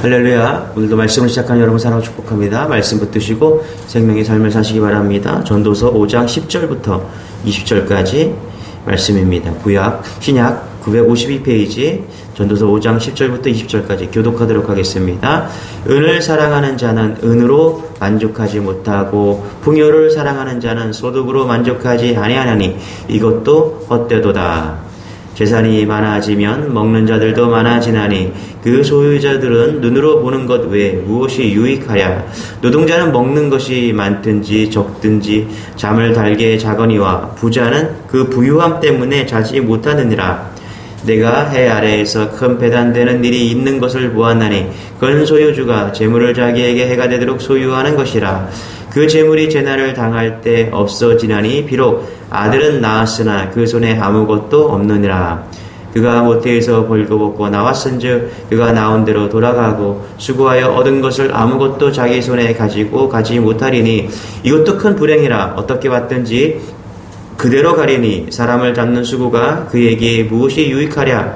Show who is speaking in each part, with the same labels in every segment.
Speaker 1: 할렐루야. 오늘도 말씀을 시작하는 여러분 사랑하고 축복합니다. 말씀 붙드시고 생명의 삶을 사시기 바랍니다. 전도서 5장 10절부터 20절까지 말씀입니다. 구약, 신약 952페이지 전도서 5장 10절부터 20절까지 교독하도록 하겠습니다. 은을 사랑하는 자는 은으로 만족하지 못하고 풍요를 사랑하는 자는 소득으로 만족하지 아니하나니 이것도 헛되도다. 재산이 많아지면 먹는 자들도 많아지나니 그 소유자들은 눈으로 보는 것 외에 무엇이 유익하랴. 노동자는 먹는 것이 많든지 적든지 잠을 달게 자거니와 부자는 그 부유함 때문에 자지 못하느니라. 내가 해 아래에서 큰 배단되는 일이 있는 것을 보았나니 그건 소유주가 재물을 자기에게 해가 되도록 소유하는 것이라. 그 재물이 재난을 당할 때 없어지나니 비록 아들은 낳았으나 그 손에 아무것도 없느니라. 그가 모태에서 벌거벗고 나왔은즉 그가 나온 대로 돌아가고 수고하여 얻은 것을 아무것도 자기 손에 가지고 가지 못하리니 이것도 큰 불행이라. 어떻게 왔든지 그대로 가리니 사람을 잡는 수고가 그에게 무엇이 유익하랴.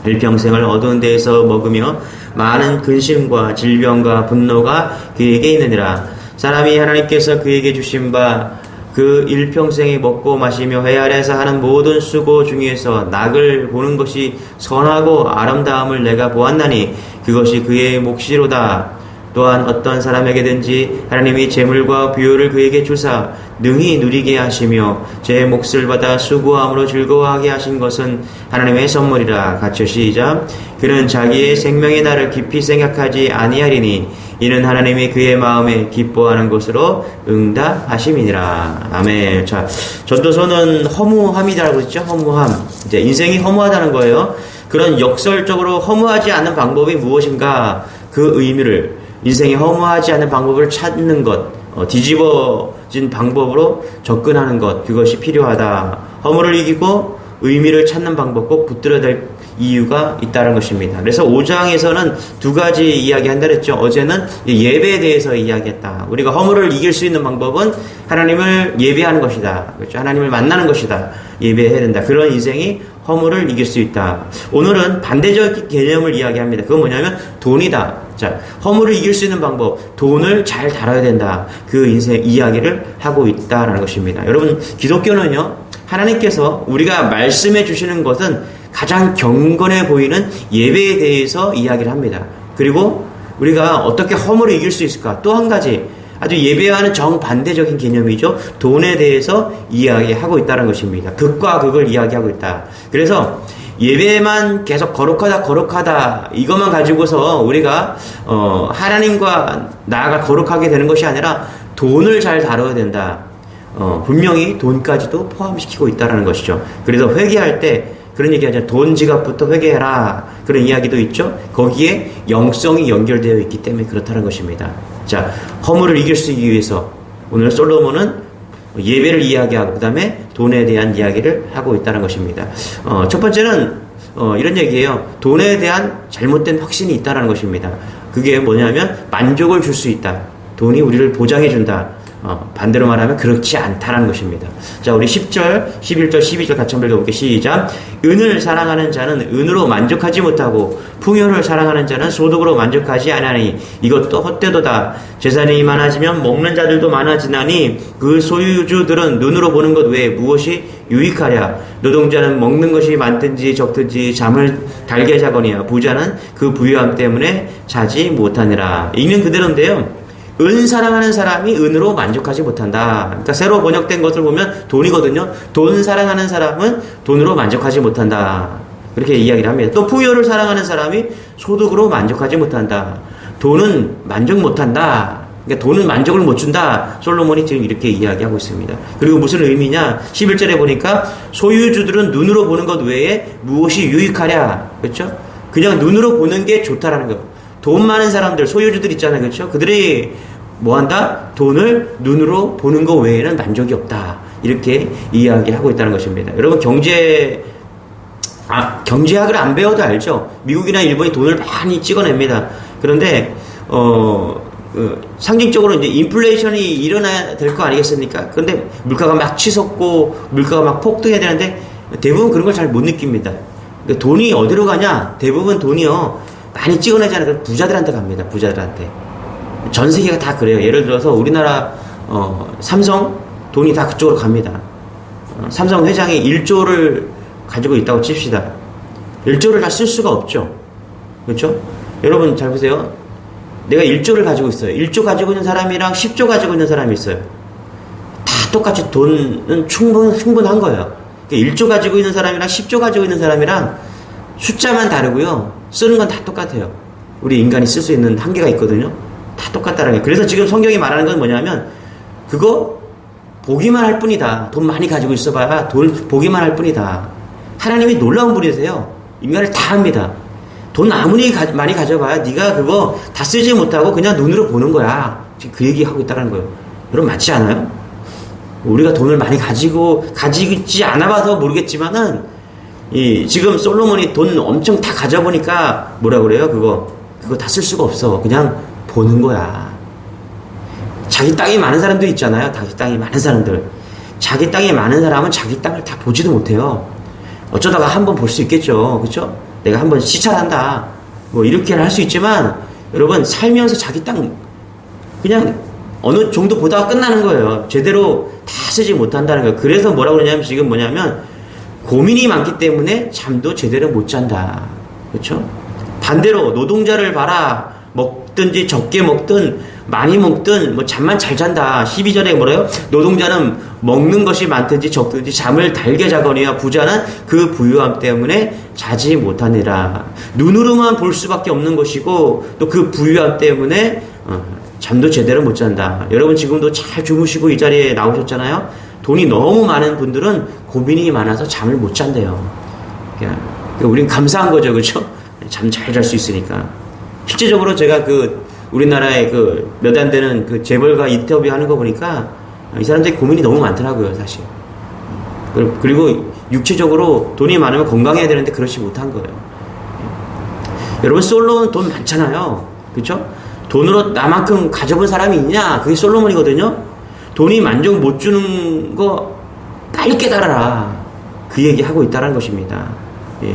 Speaker 1: 일평생을 어두운 데에서 먹으며 많은 근심과 질병과 분노가 그에게 있느니라. 사람이 하나님께서 그에게 주신 바 그 일평생에 먹고 마시며 해 아래에서 하는 모든 수고 중에서 낙을 보는 것이 선하고 아름다움을 내가 보았나니 그것이 그의 몫이로다. 또한 어떤 사람에게든지 하나님이 재물과 부요를 그에게 주사 능히 누리게 하시며 제 몫을 받아 수고함으로 즐거워하게 하신 것은 하나님의 선물이라. 같이 시작. 그는 자기의 생명의 날을 깊이 생각하지 아니하리니 이는 하나님이 그의 마음에 기뻐하는 것으로 응답하심이니라. 아멘. 자, 전도서는 허무함이라고 했죠. 허무함. 이제 인생이 허무하다는 거예요. 그런 역설적으로 허무하지 않는 방법이 무엇인가? 그 의미를, 인생이 허무하지 않는 방법을 찾는 것, 뒤집어진 방법으로 접근하는 것, 그것이 필요하다. 허무를 이기고 의미를 찾는 방법, 꼭 붙들어야 될 이유가 있다는 것입니다. 그래서 5장에서는 두 가지 이야기한다 그랬죠. 어제는 예배에 대해서 이야기했다. 우리가 허무를 이길 수 있는 방법은 하나님을 예배하는 것이다. 그렇죠? 하나님을 만나는 것이다. 예배해야 된다. 그런 인생이 허무를 이길 수 있다. 오늘은 반대적 개념을 이야기합니다. 그건 뭐냐면 돈이다. 자, 허무를 이길 수 있는 방법, 돈을 잘 다뤄야 된다. 그 인생 이야기를 하고 있다라는 것입니다. 여러분, 기독교는요, 하나님께서 우리가 말씀해 주시는 것은 가장 경건해 보이는 예배에 대해서 이야기를 합니다. 그리고 우리가 어떻게 허무를 이길 수 있을까? 또 한 가지, 아주 예배와는 정반대적인 개념이죠. 돈에 대해서 이야기하고 있다는 것입니다. 극과 극을 이야기하고 있다. 그래서 예배만 계속 거룩하다 이것만 가지고서 우리가 하나님과 나아가 거룩하게 되는 것이 아니라 돈을 잘 다뤄야 된다. 분명히 돈까지도 포함시키고 있다는 것이죠. 그래서 회개할 때 그런 얘기 하잖아요. 돈 지갑부터 회개해라. 그런 이야기도 있죠. 거기에 영성이 연결되어 있기 때문에 그렇다는 것입니다. 자, 허무를 이길 수 있기 위해서 오늘 솔로몬은 예배를 이야기하고 그 다음에 돈에 대한 이야기를 하고 있다는 것입니다. 첫 번째는 이런 얘기예요. 돈에 대한 잘못된 확신이 있다는 것입니다. 그게 뭐냐면 만족을 줄 수 있다. 돈이 우리를 보장해준다. 반대로 말하면 그렇지 않다라는 것입니다. 자, 우리 10절, 11절, 12절 같이 한번 읽어볼게요. 시작. 은을 사랑하는 자는 은으로 만족하지 못하고 풍요를 사랑하는 자는 소득으로 만족하지 아니하니 이것도 헛되도다. 재산이 많아지면 먹는 자들도 많아지나니 그 소유주들은 눈으로 보는 것 외에 무엇이 유익하랴. 노동자는 먹는 것이 많든지 적든지 잠을 달게 자거니와 부자는 그 부유함 때문에 자지 못하니라. 읽는 그대로인데요. 은 사랑하는 사람이 은으로 만족하지 못한다. 그러니까 새로 번역된 것을 보면 돈이거든요. 돈 사랑하는 사람은 돈으로 만족하지 못한다. 그렇게 이야기를 합니다. 또 풍요를 사랑하는 사람이 소득으로 만족하지 못한다. 돈은 만족 못한다. 그러니까 돈은 만족을 못 준다. 솔로몬이 지금 이렇게 이야기하고 있습니다. 그리고 무슨 의미냐? 11절에 보니까 소유주들은 눈으로 보는 것 외에 무엇이 유익하랴. 그렇죠? 그냥 눈으로 보는 게 좋다라는 거. 돈 많은 사람들, 소유주들 있잖아요. 그렇죠? 그들이 뭐 한다? 돈을 눈으로 보는 것 외에는 만족이 없다. 이렇게 이야기하고 있다는 것입니다. 여러분, 경제학을 안 배워도 알죠? 미국이나 일본이 돈을 많이 찍어냅니다. 그런데, 상징적으로 이제 인플레이션이 일어나야 될 거 아니겠습니까? 그런데 물가가 막 치솟고, 물가가 막 폭등해야 되는데, 대부분 그런 걸 잘 못 느낍니다. 그러니까 돈이 어디로 가냐? 대부분 돈이요. 많이 찍어내잖아요. 그럼 부자들한테 갑니다. 부자들한테. 전 세계가 다 그래요. 예를 들어서 우리나라 삼성 돈이 다 그쪽으로 갑니다. 삼성 회장이 1조를 가지고 있다고 칩시다. 1조를 다 쓸 수가 없죠. 그렇죠? 여러분 잘 보세요. 내가 1조를 가지고 있어요. 1조 가지고 있는 사람이랑 10조 가지고 있는 사람이 있어요. 다 똑같이 돈은 충분한 거예요. 1조 가지고 있는 사람이랑 10조 가지고 있는 사람이랑 숫자만 다르고요. 쓰는 건 다 똑같아요. 우리 인간이 쓸 수 있는 한계가 있거든요. 다 똑같다라는 게. 그래서 지금 성경이 말하는 건 뭐냐면 그거 보기만 할 뿐이다. 돈 많이 가지고 있어봐야 돈 보기만 할 뿐이다. 하나님이 놀라운 분이세요. 인간을 다 합니다. 돈 아무리 많이 가져봐야 네가 그거 다 쓰지 못하고 그냥 눈으로 보는 거야. 지금 그 얘기하고 있다는 거예요. 여러분 맞지 않아요? 우리가 돈을 많이 가지고 있지 않아봐서 모르겠지만은 지금 솔로몬이 돈 엄청 다 가져보니까 뭐라 그래요? 그거 다 쓸 수가 없어. 그냥 보는 거야. 자기 땅이 많은 사람들 있잖아요. 자기 땅이 많은 사람들. 자기 땅이 많은 사람은 자기 땅을 다 보지도 못해요. 어쩌다가 한번 볼 수 있겠죠. 그렇죠? 내가 한번 시찰한다. 뭐 이렇게는 할 수 있지만 여러분 살면서 자기 땅 그냥 어느 정도 보다가 끝나는 거예요. 제대로 다 쓰지 못한다는 거예요. 그래서 뭐라고 그러냐면 지금 뭐냐면 고민이 많기 때문에 잠도 제대로 못 잔다. 그렇죠? 반대로 노동자를 봐라. 먹든지 적게 먹든 많이 먹든 뭐 잠만 잘 잔다. 12절에 뭐래요? 노동자는 먹는 것이 많든지 적든지 잠을 달게 자거니와 부자는 그 부유함 때문에 자지 못하니라. 눈으로만 볼 수밖에 없는 것이고 또 그 부유함 때문에 잠도 제대로 못 잔다. 여러분 지금도 잘 주무시고 이 자리에 나오셨잖아요. 돈이 너무 많은 분들은 고민이 많아서 잠을 못 잔대요. 그러니까 우린 감사한 거죠. 그렇죠? 잠 잘 잘 수 있으니까. 실제적으로 제가 우리나라의 몇 안 되는 재벌가 인터뷰하는 거 보니까 이 사람들이 고민이 너무 많더라고요, 사실. 그리고 육체적으로 돈이 많으면 건강해야 되는데 그렇지 못한 거예요. 여러분 솔로몬은 돈 많잖아요. 그렇죠? 돈으로 나만큼 가져본 사람이 있냐? 그게 솔로몬이거든요. 돈이 만족 못 주는 거 빨리 깨달아라. 그 얘기하고 있다는 것입니다.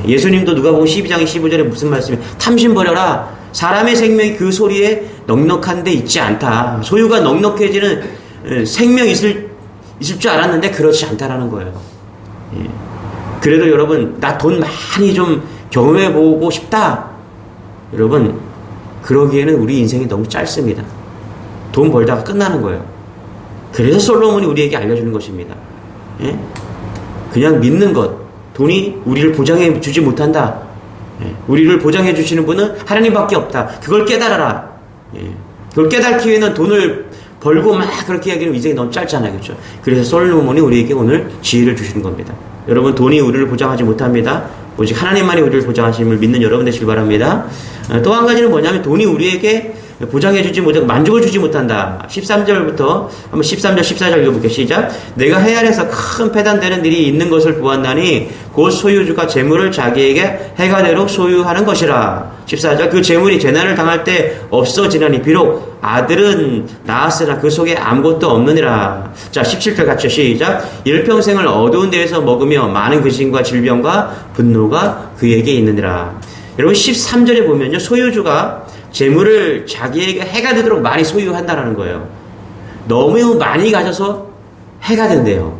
Speaker 1: 예수님도 누가복음 12장 15절에 무슨 말씀이에요? 탐심 버려라. 사람의 생명이 그 소리에 넉넉한 데 있지 않다. 소유가 넉넉해지는 생명이 있을 줄 알았는데 그렇지 않다라는 거예요. 그래도 여러분 나 돈 많이 좀 경험해보고 싶다. 여러분 그러기에는 우리 인생이 너무 짧습니다. 돈 벌다가 끝나는 거예요. 그래서 솔로몬이 우리에게 알려주는 것입니다. 그냥 믿는 것. 돈이 우리를 보장해 주지 못한다. 우리를 보장해 주시는 분은 하나님밖에 없다. 그걸 깨달아라. 그걸 깨닫기 위해서는 돈을 벌고 막 그렇게 하기는 인생이 너무 짧잖아요. 그렇죠? 그래서 솔로몬이 우리에게 오늘 지혜를 주시는 겁니다. 여러분 돈이 우리를 보장하지 못합니다. 오직 하나님만이 우리를 보장하심을 믿는 여러분 되시길 바랍니다. 또 한 가지는 뭐냐면 돈이 우리에게 보장해주지 못하고 만족을 주지 못한다. 13절부터 한번 13절 14절 읽어볼게요. 시작. 내가 해안에서 큰 패단되는 일이 있는 것을 보았나니 곧 소유주가 재물을 자기에게 해가되도록 소유하는 것이라. 14절 그 재물이 재난을 당할 때 없어지나니 비록 아들은 낳았으나 그 속에 아무것도 없느니라. 자 17절 같이 시작. 일평생을 어두운 데에서 먹으며 많은 근심과 질병과 분노가 그에게 있느니라. 여러분 13절에 보면요 소유주가 재물을 자기에게 해가 되도록 많이 소유한다는 거예요. 너무 많이 가져서 해가 된대요.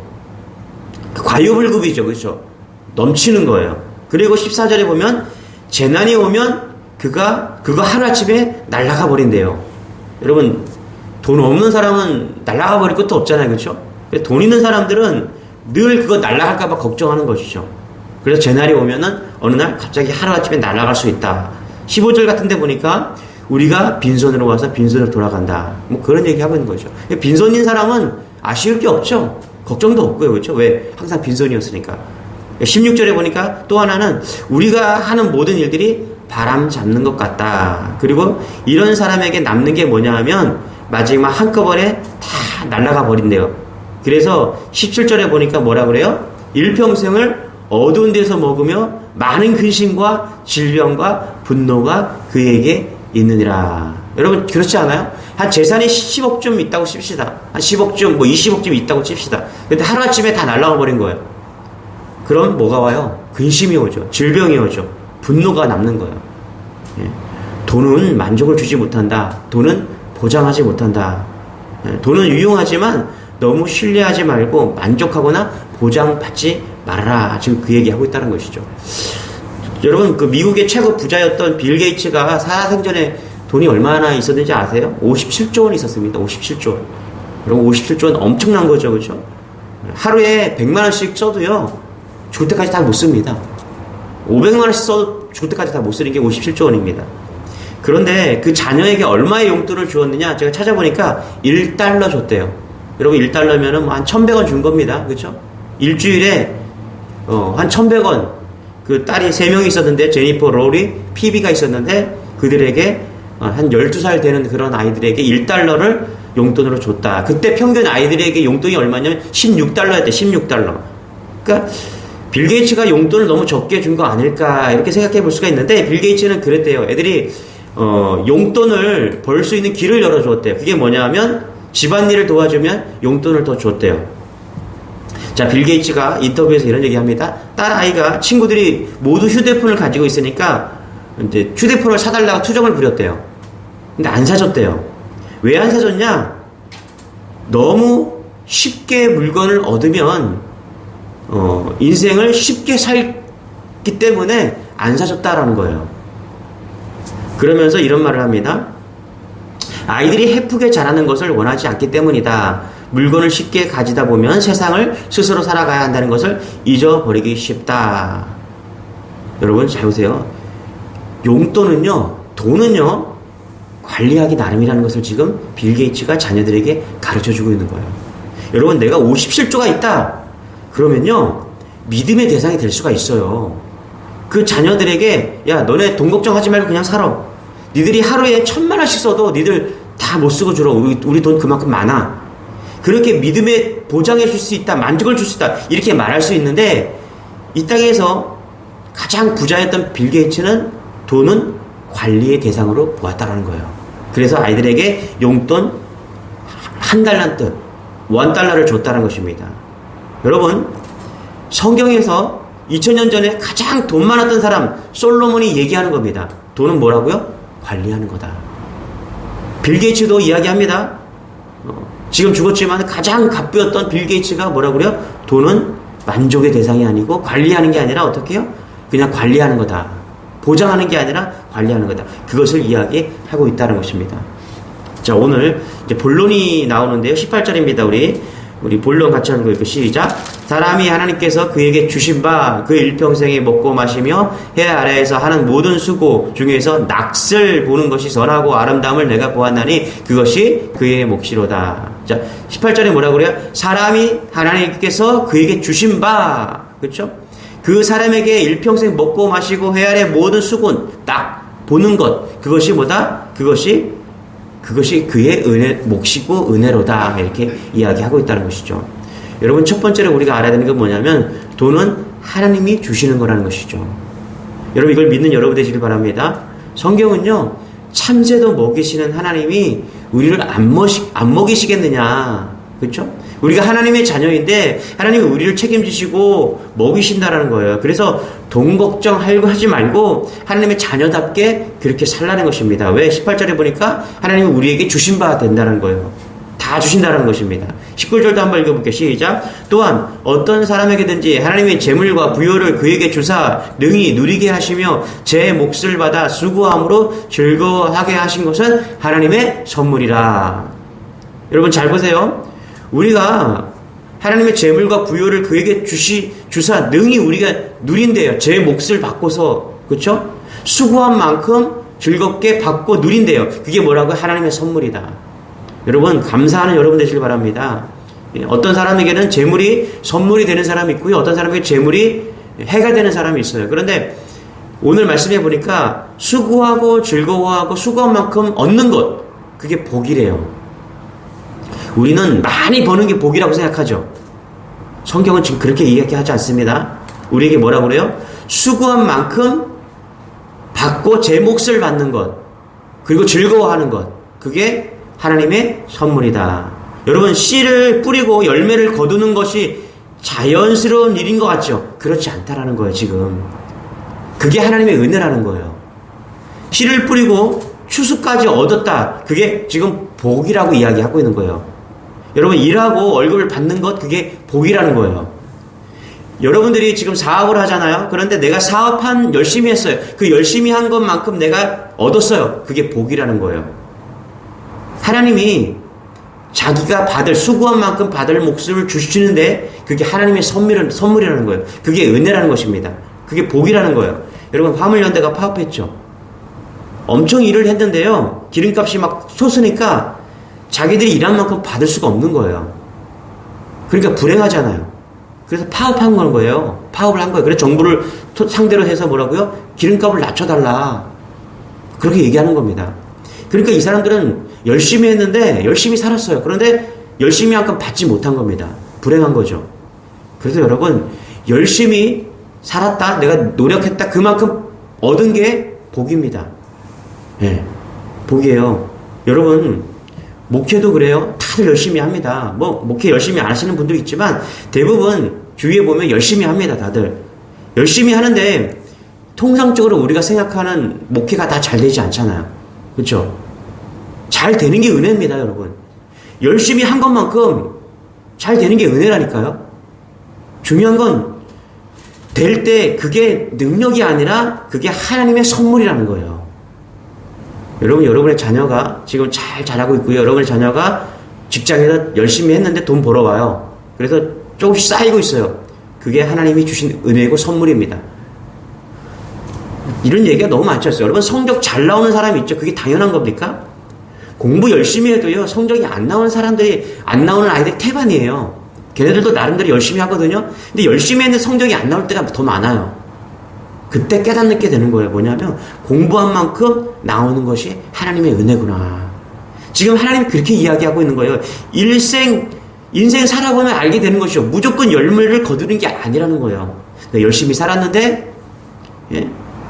Speaker 1: 과유불급이죠. 그렇죠? 넘치는 거예요. 그리고 14절에 보면 재난이 오면 그가 그거 하루아침에 날아가 버린대요. 여러분 돈 없는 사람은 날아가 버릴 것도 없잖아요. 그렇죠? 돈 있는 사람들은 늘 그거 날아갈까 봐 걱정하는 것이죠. 그래서 재난이 오면은 어느 날 갑자기 하루아침에 날아갈 수 있다. 15절 같은 데 보니까 우리가 빈손으로 와서 빈손으로 돌아간다. 뭐 그런 얘기 하고 있는 거죠. 빈손인 사람은 아쉬울 게 없죠. 걱정도 없고요. 그렇죠? 왜? 항상 빈손이었으니까. 16절에 보니까 또 하나는 우리가 하는 모든 일들이 바람 잡는 것 같다. 그리고 이런 사람에게 남는 게 뭐냐 하면 마지막 한꺼번에 다 날아가 버린대요. 그래서 17절에 보니까 뭐라 그래요? 일평생을 어두운 데서 먹으며 많은 근심과 질병과 분노가 그에게 있느니라. 여러분 그렇지 않아요? 한 재산이 10억쯤 있다고 칩시다. 한 10억쯤 뭐 20억쯤 있다고 칩시다. 근데 하루아침에 다 날아가 버린 거예요. 그럼 뭐가 와요? 근심이 오죠. 질병이 오죠. 분노가 남는 거예요. 돈은 만족을 주지 못한다. 돈은 보장하지 못한다. 돈은 유용하지만 너무 신뢰하지 말고 만족하거나 보장받지 말아라. 지금 그 얘기하고 있다는 것이죠. 여러분, 그 미국의 최고 부자였던 빌 게이츠가 살아생전에 돈이 얼마나 있었는지 아세요? 57조 원 있었습니다. 57조 원. 여러분, 57조 원 엄청난 거죠. 그죠? 하루에 100만 원씩 써도요, 죽을 때까지 다 못 씁니다. 500만 원씩 써도 죽을 때까지 다 못 쓰는 게 57조 원입니다. 그런데 그 자녀에게 얼마의 용돈을 주었느냐? 제가 찾아보니까 1달러 줬대요. 여러분, 1달러면은 뭐 한 1,100원 준 겁니다. 그렇죠? 일주일에 한 1,100원. 그 딸이 3명이 있었는데, 제니퍼, 로리, 피비가 있었는데, 그들에게 한 12살 되는 그런 아이들에게 1달러를 용돈으로 줬다. 그때 평균 아이들에게 용돈이 얼마냐면 16달러였대. 16달러. 그러니까 빌 게이츠가 용돈을 너무 적게 준 거 아닐까 이렇게 생각해 볼 수가 있는데, 빌 게이츠는 그랬대요. 애들이 용돈을 벌 수 있는 길을 열어주었대요. 그게 뭐냐면 집안일을 도와주면 용돈을 더 줬대요. 자, 빌 게이츠가 인터뷰에서 이런 얘기합니다. 딸 아이가 친구들이 모두 휴대폰을 가지고 있으니까 이제 휴대폰을 사달라고 투정을 부렸대요. 근데 안 사줬대요. 왜 안 사줬냐? 너무 쉽게 물건을 얻으면 인생을 쉽게 살기 때문에 안 사줬다라는 거예요. 그러면서 이런 말을 합니다. 아이들이 해프게 자라는 것을 원하지 않기 때문이다. 물건을 쉽게 가지다 보면 세상을 스스로 살아가야 한다는 것을 잊어버리기 쉽다. 여러분 잘 보세요. 용돈은요, 돈은요, 관리하기 나름이라는 것을 지금 빌 게이츠가 자녀들에게 가르쳐주고 있는 거예요. 여러분, 내가 57조가 있다. 그러면요, 믿음의 대상이 될 수가 있어요. 그 자녀들에게, 야, 너네 돈 걱정하지 말고 그냥 살아. 니들이 하루에 1,000만 원씩 써도 니들 다 못 쓰고 줄어. 우리 돈 그만큼 많아. 그렇게 믿음에 보장해 줄 수 있다. 만족을 줄 수 있다. 이렇게 말할 수 있는데, 이 땅에서 가장 부자였던 빌 게이츠는 돈은 관리의 대상으로 보았다는 거예요. 그래서 아이들에게 용돈 1달란트, 1달러를 줬다는 것입니다. 여러분, 성경에서 2000년 전에 가장 돈 많았던 사람 솔로몬이 얘기하는 겁니다. 돈은 뭐라고요? 관리하는 거다. 빌 게이츠도 이야기합니다. 지금 죽었지만 가장 갑부였던 빌 게이츠가 뭐라고 그래요? 돈은 만족의 대상이 아니고 관리하는 게 아니라 어떻게 해요? 그냥 관리하는 거다. 보장하는 게 아니라 관리하는 거다. 그것을 이야기하고 있다는 것입니다. 자, 오늘 이제 본론이 나오는데요. 18절입니다. 우리 본론 같이 한번 읽고 시작. 사람이 하나님께서 그에게 주신 바 그 일평생에 먹고 마시며 해 아래에서 하는 모든 수고 중에서 낯을 보는 것이 선하고 아름다움을 내가 보았나니 그것이 그의 몫이로다. 자, 18절에 뭐라고 그래요? 사람이 하나님께서 그에게 주신 바, 그렇죠? 그 사람에게 일평생 먹고 마시고 해 아래 모든 수고 딱 보는 것, 그것이 뭐다? 그것이 그의 몫이고 은혜로다. 이렇게 이야기하고 있다는 것이죠. 여러분, 첫 번째로 우리가 알아야 되는 건 뭐냐면 돈은 하나님이 주시는 거라는 것이죠. 여러분, 이걸 믿는 여러분 되시길 바랍니다. 성경은요, 참새도 먹이시는 하나님이 우리를 안 먹이시겠느냐. 그렇죠? 우리가 하나님의 자녀인데 하나님이 우리를 책임지시고 먹이신다라는 거예요. 그래서 돈 걱정하지 말고 하나님의 자녀답게 그렇게 살라는 것입니다. 왜? 18절에 보니까 하나님이 우리에게 주신 바 된다는 거예요. 다 주신다는 것입니다. 19절도 한번 읽어볼게요. 시작. 또한 어떤 사람에게든지 하나님의 재물과 부요를 그에게 주사 능히 누리게 하시며 제 몫을 받아 수고함으로 즐거워하게 하신 것은 하나님의 선물이라. 여러분 잘 보세요. 우리가 하나님의 재물과 부요를 그에게 주사 능히 우리가 누린대요. 제 몫을 받고서. 그렇죠? 수고한 만큼 즐겁게 받고 누린대요. 그게 뭐라고? 하나님의 선물이다. 여러분, 감사하는 여러분 되시길 바랍니다. 어떤 사람에게는 재물이 선물이 되는 사람이 있고요. 어떤 사람에게 재물이 해가 되는 사람이 있어요. 그런데 오늘 말씀해 보니까 수고하고 즐거워하고 수고한 만큼 얻는 것, 그게 복이래요. 우리는 많이 버는 게 복이라고 생각하죠. 성경은 지금 그렇게 이야기하지 않습니다. 우리에게 뭐라고 그래요? 수고한 만큼 받고 제 몫을 받는 것, 그리고 즐거워하는 것, 그게 하나님의 선물이다. 여러분, 씨를 뿌리고 열매를 거두는 것이 자연스러운 일인 것 같죠? 그렇지 않다라는 거예요. 지금 그게 하나님의 은혜라는 거예요. 씨를 뿌리고 추수까지 얻었다. 그게 지금 복이라고 이야기하고 있는 거예요. 여러분, 일하고 월급을 받는 것, 그게 복이라는 거예요. 여러분들이 지금 사업을 하잖아요. 그런데 내가 사업한 열심히 했어요. 그 열심히 한 것만큼 내가 얻었어요. 그게 복이라는 거예요. 하나님이 자기가 수고한 만큼 받을 몫을 주시는데 그게 하나님의 선물이라는 거예요. 그게 은혜라는 것입니다. 그게 복이라는 거예요. 여러분, 화물연대가 파업했죠. 엄청 일을 했는데요. 기름값이 막 솟으니까 자기들이 일한 만큼 받을 수가 없는 거예요. 그러니까 불행하잖아요. 그래서 파업한 거예요. 파업을 한 거예요. 그래서 정부를 상대로 해서 뭐라고요? 기름값을 낮춰달라. 그렇게 얘기하는 겁니다. 그러니까 이 사람들은 열심히 했는데 열심히 살았어요. 그런데 열심히 한 만큼 받지 못한 겁니다. 불행한 거죠. 그래서 여러분, 열심히 살았다, 내가 노력했다, 그만큼 얻은 게 복입니다. 예, 복이에요. 여러분, 목회도 그래요. 다들 열심히 합니다. 목회 열심히 안 하시는 분도 있지만 대부분 주위에 보면 열심히 합니다. 다들 열심히 하는데 통상적으로 우리가 생각하는 목회가 다 잘 되지 않잖아요. 그렇죠? 잘 되는 게 은혜입니다, 여러분. 열심히 한 것만큼 잘 되는 게 은혜라니까요. 중요한 건 될 때 그게 능력이 아니라 그게 하나님의 선물이라는 거예요. 여러분, 여러분의 자녀가 지금 잘 자라고 있고요. 여러분의 자녀가 직장에서 열심히 했는데 돈 벌어와요. 그래서 조금씩 쌓이고 있어요. 그게 하나님이 주신 은혜고 선물입니다. 이런 얘기가 너무 많지 않습니까? 여러분, 성적 잘 나오는 사람이 있죠. 그게 당연한 겁니까? 공부 열심히 해도요, 성적이 안 나오는 사람들이, 안 나오는 아이들이 태반이에요. 걔네들도 나름대로 열심히 하거든요. 근데 열심히 했는데 성적이 안 나올 때가 더 많아요. 그때 깨닫게 되는 거예요. 뭐냐면 공부한 만큼 나오는 것이 하나님의 은혜구나. 지금 하나님이 그렇게 이야기하고 있는 거예요. 인생 살아보면 알게 되는 것이죠. 무조건 열매를 거두는 게 아니라는 거예요. 내가 열심히 살았는데,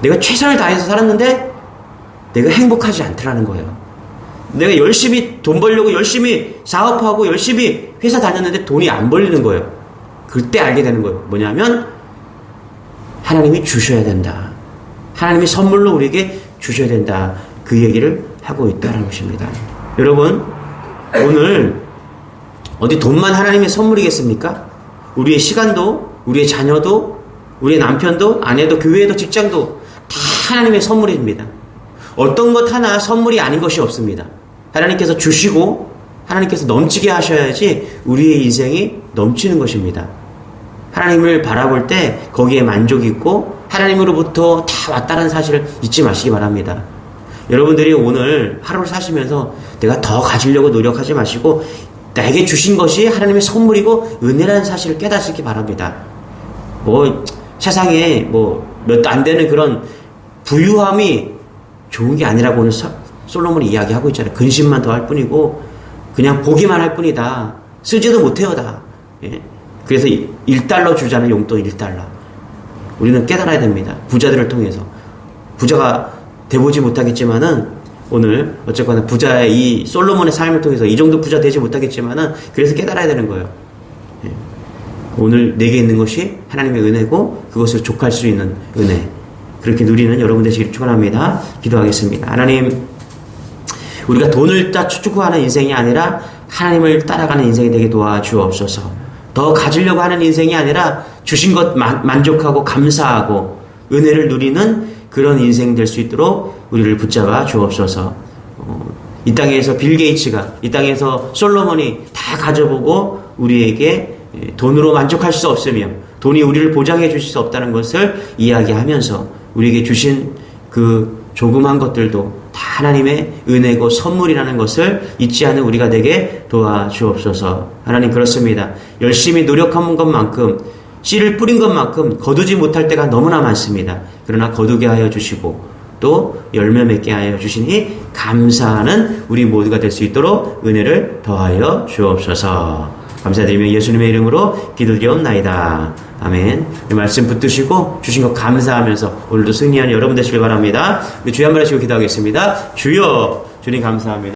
Speaker 1: 내가 최선을 다해서 살았는데 내가 행복하지 않더라는 거예요. 내가 열심히 돈 벌려고 열심히 사업하고 열심히 회사 다녔는데 돈이 안 벌리는 거예요. 그때 알게 되는 거예요. 뭐냐면 하나님이 주셔야 된다. 하나님이 선물로 우리에게 주셔야 된다. 그 얘기를 하고 있다는 것입니다. 여러분, 오늘 어디 돈만 하나님의 선물이겠습니까? 우리의 시간도, 우리의 자녀도, 우리의 남편도, 아내도, 교회도, 직장도 다 하나님의 선물입니다. 어떤 것 하나 선물이 아닌 것이 없습니다. 하나님께서 주시고 하나님께서 넘치게 하셔야지 우리의 인생이 넘치는 것입니다. 하나님을 바라볼 때 거기에 만족이 있고 하나님으로부터 다 왔다는 사실을 잊지 마시기 바랍니다. 여러분들이 오늘 하루를 사시면서 내가 더 가지려고 노력하지 마시고 나에게 주신 것이 하나님의 선물이고 은혜라는 사실을 깨닫기 바랍니다. 세상에 몇 안 되는 그런 부유함이 좋은 게 아니라고 오늘 솔로몬이 이야기하고 있잖아요. 근심만 더 할 뿐이고 그냥 보기만 할 뿐이다. 쓰지도 못해요 다. 그래서 1달러 주자는 용돈 1달러. 우리는 깨달아야 됩니다. 부자들을 통해서. 부자가 돼보지 못하겠지만은 오늘 어쨌거나 부자의 이 솔로몬의 삶을 통해서 이 정도 부자 되지 못하겠지만은 그래서 깨달아야 되는 거예요. 오늘 내게 있는 것이 하나님의 은혜고 그것을 족할 수 있는 은혜. 그렇게 누리는 여러분 되시기를 축원합니다. 기도하겠습니다. 하나님, 우리가 돈을 추구하는 인생이 아니라 하나님을 따라가는 인생이 되게 도와주옵소서. 더 가지려고 하는 인생이 아니라 주신 것 만족하고 감사하고 은혜를 누리는 그런 인생 될 수 있도록 우리를 붙잡아 주옵소서. 이 땅에서 빌 게이츠가, 이 땅에서 솔로몬이 다 가져보고 우리에게 돈으로 만족할 수 없으며 돈이 우리를 보장해 주실 수 없다는 것을 이야기하면서 우리에게 주신 그 조그만 것들도 다 하나님의 은혜고 선물이라는 것을 잊지 않은 우리가 되게 도와주옵소서. 하나님, 그렇습니다. 열심히 노력한 것만큼, 씨를 뿌린 것만큼 거두지 못할 때가 너무나 많습니다. 그러나 거두게 하여 주시고 또 열매 맺게 하여 주시니 감사하는 우리 모두가 될 수 있도록 은혜를 더하여 주옵소서. 감사드리며 예수님의 이름으로 기도드리옵나이다. 아멘. 이 말씀 붙드시고 주신 것 감사하면서 오늘도 승리하는 여러분 되시길 바랍니다. 주여 한번 하시고 기도하겠습니다. 주여, 주님 감사합니다.